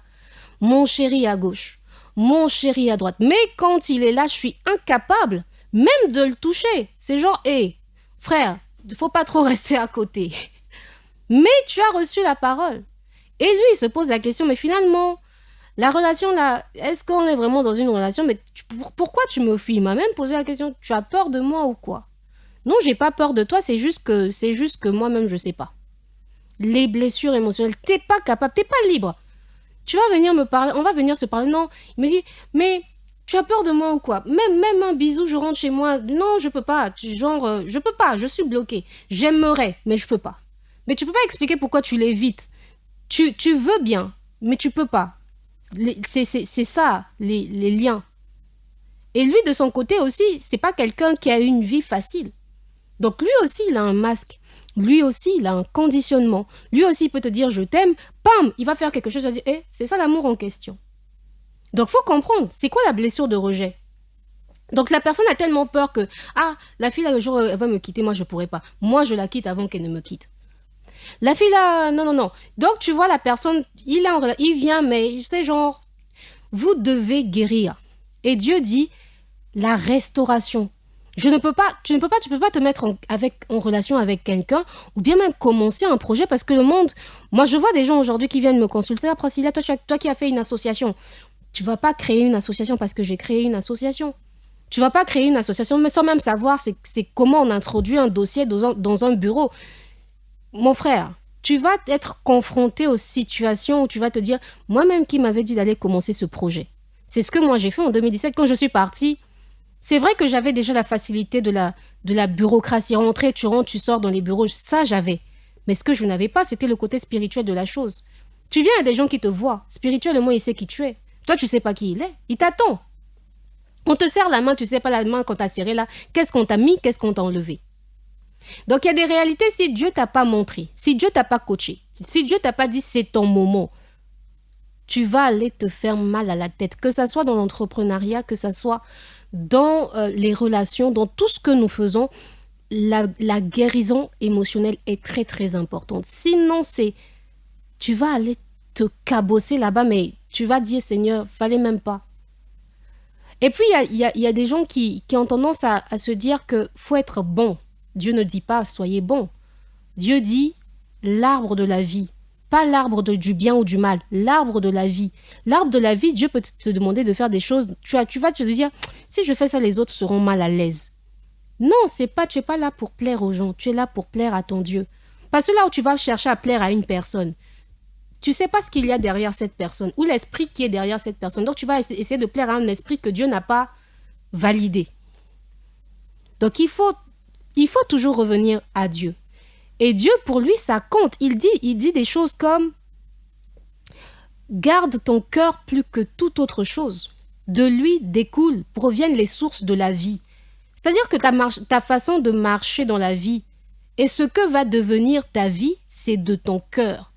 Mon chéri à gauche, mon chéri à droite. Mais quand il est là, je suis incapable même de le toucher. C'est genre, hé, frère, il ne faut pas trop rester à côté. Mais tu as reçu la parole. Et lui, il se pose la question, mais finalement, la relation là, est-ce qu'on est vraiment dans une relation? Mais pourquoi tu me fuis? Il m'a même posé la question, tu as peur de moi ou quoi? Non, j'ai pas peur de toi, c'est juste que moi-même, je sais pas. Les blessures émotionnelles, t'es pas capable, t'es pas libre. Tu vas venir me parler, on va venir se parler. Non, il me dit, mais tu as peur de moi ou quoi? Même un bisou, je rentre chez moi. Non, je peux pas. Genre, je peux pas, je suis bloquée. J'aimerais, mais je peux pas. Mais tu peux pas expliquer pourquoi tu l'évites. Tu veux bien, mais tu peux pas. C'est ça, les liens. Et lui, de son côté aussi, c'est pas quelqu'un qui a une vie facile. Donc lui aussi, il a un masque. Lui aussi, il a un conditionnement. Lui aussi, il peut te dire je t'aime. Pam, il va faire quelque chose, il va dire c'est ça l'amour en question. Donc faut comprendre, c'est quoi la blessure de rejet? Donc la personne a tellement peur que la fille là le jour elle va me quitter, moi je pourrais pas. Moi je la quitte avant qu'elle ne me quitte. La fille là non. Donc tu vois la personne, il vient mais c'est genre vous devez guérir. Et Dieu dit la restauration. Tu ne peux pas te mettre en relation avec quelqu'un ou bien même commencer un projet parce que le monde, moi je vois des gens aujourd'hui qui viennent me consulter. Après, Priscilla, toi qui as fait une association, tu vas pas créer une association parce que j'ai créé une association. Tu vas pas créer une association mais sans même savoir c'est comment on introduit un dossier dans un bureau. Mon frère, tu vas être confronté aux situations où tu vas te dire, moi-même qui m'avais dit d'aller commencer ce projet. C'est ce que moi j'ai fait en 2017 quand je suis partie. C'est vrai que j'avais déjà la facilité de la bureaucratie. Rentrer, tu rentres, tu sors dans les bureaux, ça j'avais. Mais ce que je n'avais pas, c'était le côté spirituel de la chose. Tu viens à des gens qui te voient. Spirituellement, il sait qui tu es. Toi, tu sais pas qui il est. Il t'attend. On te serre la main, tu sais pas la main qu'on t'a serré là. Qu'est-ce qu'on t'a mis, qu'est-ce qu'on t'a enlevé. Donc, il y a des réalités, si Dieu t'a pas montré, si Dieu t'a pas coaché, si Dieu t'a pas dit c'est ton moment, tu vas aller te faire mal à la tête. Que ça soit dans l'entrepreneuriat, que ça soit dans les relations, dans tout ce que nous faisons, la guérison émotionnelle est très très importante. Sinon, tu vas aller te cabosser là-bas, mais tu vas dire Seigneur, fallait même pas. Et puis, il y a des gens qui ont tendance à se dire qu'il faut être bon. Dieu ne dit pas soyez bon. Dieu dit l'arbre de la vie. Pas l'arbre du bien ou du mal, l'arbre de la vie. L'arbre de la vie, Dieu peut te demander de faire des choses. Tu vas te dire, si je fais ça, les autres seront mal à l'aise. Non, tu n'es pas là pour plaire aux gens, tu es là pour plaire à ton Dieu. Parce que là où tu vas chercher à plaire à une personne, tu ne sais pas ce qu'il y a derrière cette personne, ou l'esprit qui est derrière cette personne. Donc tu vas essayer de plaire à un esprit que Dieu n'a pas validé. Donc il faut toujours revenir à Dieu. Et Dieu, pour lui, ça compte. Il dit des choses comme « Garde ton cœur plus que toute autre chose. De lui proviennent les sources de la vie. » C'est-à-dire que ta façon de marcher dans la vie et ce que va devenir ta vie, c'est de ton cœur.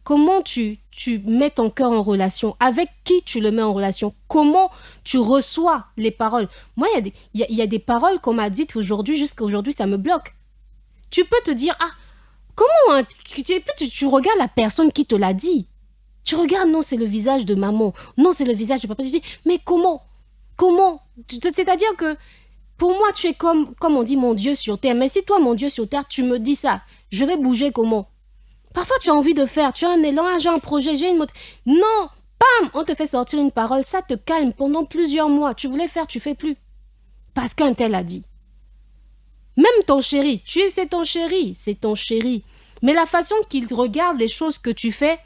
Comment tu mets ton cœur en relation? Avec qui tu le mets en relation? Comment tu reçois les paroles? Moi, il y a des paroles qu'on m'a dites aujourd'hui, jusqu'à aujourd'hui, ça me bloque. Tu peux te dire, comment tu regardes la personne qui te l'a dit. Tu regardes, non, c'est le visage de maman. Non, c'est le visage de papa. Tu dis, mais comment? C'est-à-dire que pour moi, tu es comme on dit, mon Dieu sur terre. Mais si toi, mon Dieu sur terre, tu me dis ça, je vais bouger comment? Parfois, tu as envie de faire, tu as un élan, j'ai un projet, j'ai une moto. Non, pam, on te fait sortir une parole, ça te calme pendant plusieurs mois. Tu voulais faire, tu fais plus. Parce qu'un tel a dit. Même ton chéri, c'est ton chéri. Mais la façon qu'il regarde les choses que tu fais,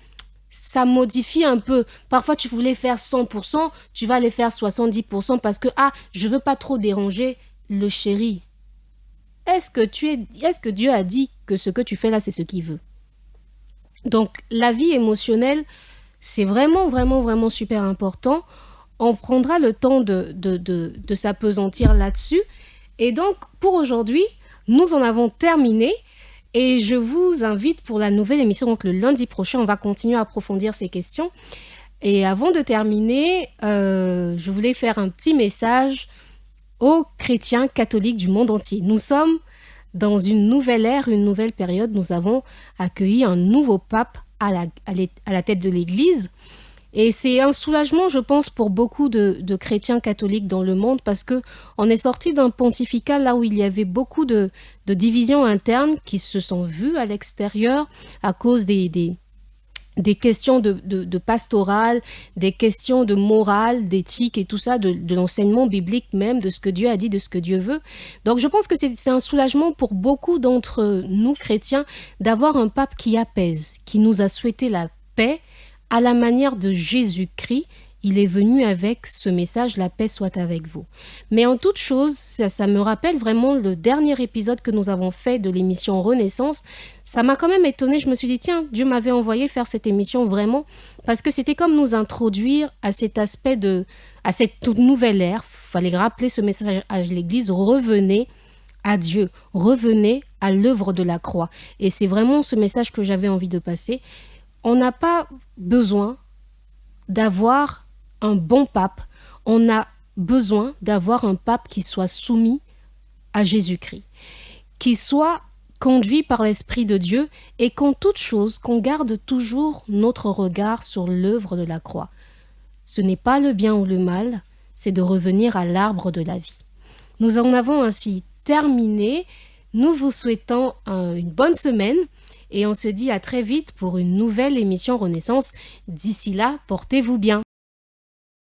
ça modifie un peu. Parfois, tu voulais faire 100%, tu vas les faire 70% parce que, je veux pas trop déranger le chéri. Est-ce que Dieu a dit que ce que tu fais là, c'est ce qu'il veut? Donc, la vie émotionnelle, c'est vraiment, vraiment, vraiment super important. On prendra le temps de s'appesantir là-dessus. Et donc, pour aujourd'hui, nous en avons terminé. Et je vous invite pour la nouvelle émission. Donc, le lundi prochain, on va continuer à approfondir ces questions. Et avant de terminer, je voulais faire un petit message aux chrétiens catholiques du monde entier. Nous sommes dans une nouvelle ère, une nouvelle période. Nous avons accueilli un nouveau pape à la tête de l'Église. Et c'est un soulagement, je pense, pour beaucoup de chrétiens catholiques dans le monde parce que on est sorti d'un pontificat là où il y avait beaucoup de divisions internes qui se sont vues à l'extérieur à cause des questions de pastoral, des questions de morale, d'éthique et tout ça, de l'enseignement biblique même, de ce que Dieu a dit, de ce que Dieu veut. Donc je pense que c'est un soulagement pour beaucoup d'entre nous chrétiens d'avoir un pape qui apaise, qui nous a souhaité la paix à la manière de Jésus-Christ. Il est venu avec ce message, la paix soit avec vous. Mais en toute chose, ça me rappelle vraiment le dernier épisode que nous avons fait de l'émission Renaissance. Ça m'a quand même étonnée, je me suis dit, tiens, Dieu m'avait envoyé faire cette émission vraiment, parce que c'était comme nous introduire à cet aspect à cette toute nouvelle ère. Il fallait rappeler ce message à l'Église, revenez à Dieu, revenez à l'œuvre de la croix. Et c'est vraiment ce message que j'avais envie de passer. On n'a pas besoin d'avoir un bon pape, on a besoin d'avoir un pape qui soit soumis à Jésus-Christ, qui soit conduit par l'Esprit de Dieu et qu'en toute chose, qu'on garde toujours notre regard sur l'œuvre de la croix. Ce n'est pas le bien ou le mal, c'est de revenir à l'arbre de la vie. Nous en avons ainsi terminé. Nous vous souhaitons une bonne semaine et on se dit à très vite pour une nouvelle émission Renaissance. D'ici là, portez-vous bien.